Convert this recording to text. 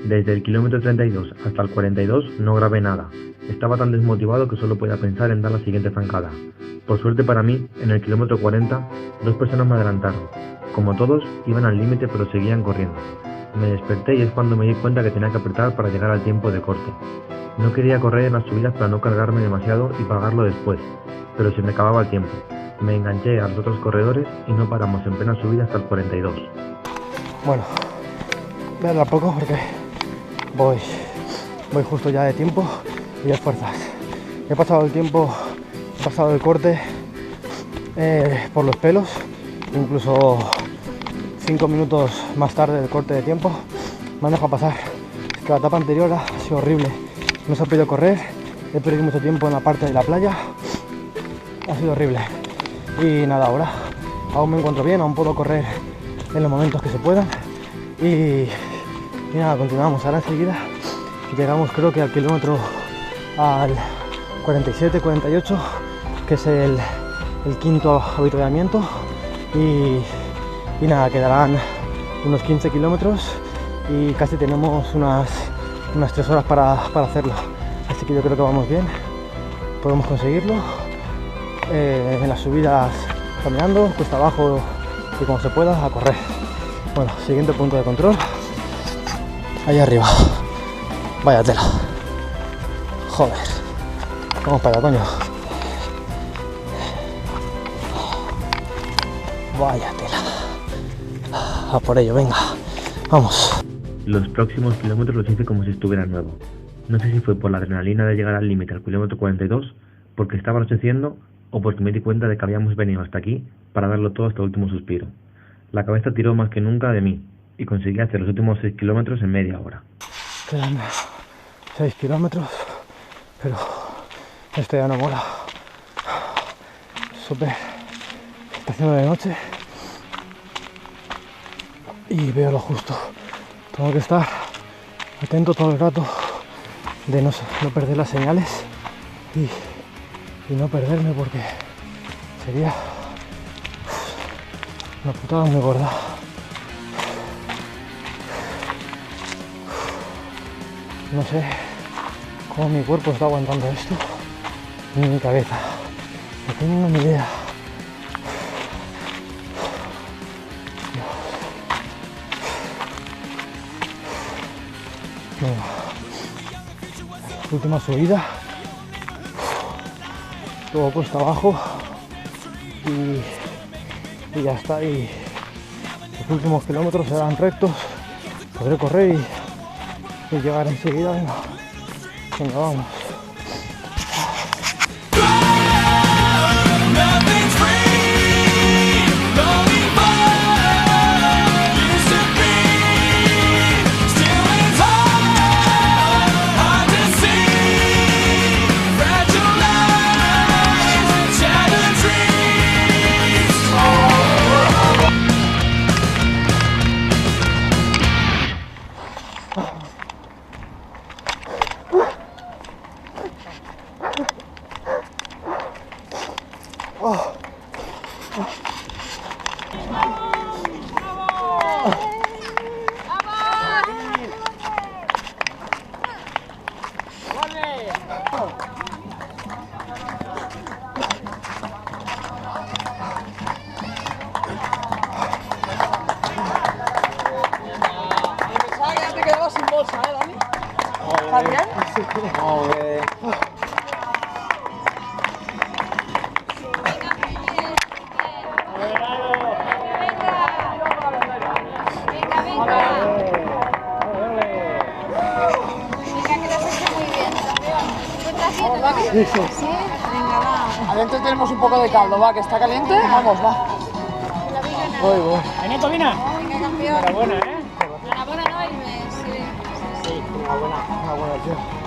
Desde el kilómetro 32 hasta el 42 no grabé nada. Estaba tan desmotivado que solo podía pensar en dar la siguiente zancada. Por suerte para mí, en el kilómetro 40, dos personas me adelantaron. Como todos, iban al límite pero seguían corriendo. Me desperté y es cuando me di cuenta que tenía que apretar para llegar al tiempo de corte. No quería correr en las subidas para no cargarme demasiado y pagarlo después, pero se me acababa el tiempo. Me enganché a los otros corredores y no paramos en plena subida hasta el 42. Bueno, voy a hablar poco porque voy justo ya de tiempo y de fuerzas. He pasado el tiempo, he pasado el corte por los pelos, incluso 5 minutos más tarde del corte de tiempo me han dejado pasar. Es que la etapa anterior ha sido horrible, no se ha podido correr, he perdido mucho tiempo en la parte de la playa, ha sido horrible. Y nada, ahora aún me encuentro bien, aún puedo correr en los momentos que se puedan y nada, continuamos. Ahora enseguida llegamos, creo que al kilómetro al 47, 48, que es el quinto avituallamiento y nada, quedarán unos 15 kilómetros y casi tenemos unas 3 horas para hacerlo, así que yo creo que vamos bien, podemos conseguirlo. En las subidas caminando, cuesta abajo y como se pueda, a correr. Bueno, siguiente punto de control, ahí arriba. Vaya tela. Joder. Vamos para allá, coño. Vaya tela. A por ello, venga. Vamos. Los próximos kilómetros los hice como si estuviera nuevo. No sé si fue por la adrenalina de llegar al límite al kilómetro 42, porque estaba anocheciendo o porque me di cuenta de que habíamos venido hasta aquí para darlo todo hasta el último suspiro. La cabeza tiró más que nunca de mí y conseguí hacer los últimos 6 kilómetros en media hora. Quedan 6 kilómetros, pero esto ya no mola. Súper. Está haciendo de noche y veo lo justo. Tengo que estar atento todo el rato de no perder las señales y no perderme, porque sería una putada muy gorda. No sé cómo mi cuerpo está aguantando esto, ni mi cabeza. No tengo ni idea. Venga. Última subida. Todo cuesta abajo y ya está. Y los últimos kilómetros serán rectos. Podré correr y llegar enseguida. Venga, vamos. ¿Está bien? Sí, sí. ¿Sí? Venga, va. Adentro tenemos un poco de caldo, va, que está caliente. Vamos, va. Voy. Benito, Vina. Venga, campeón. Enhorabuena, ¿eh? Enhorabuena, ¿no? Sí. Una buena, tío.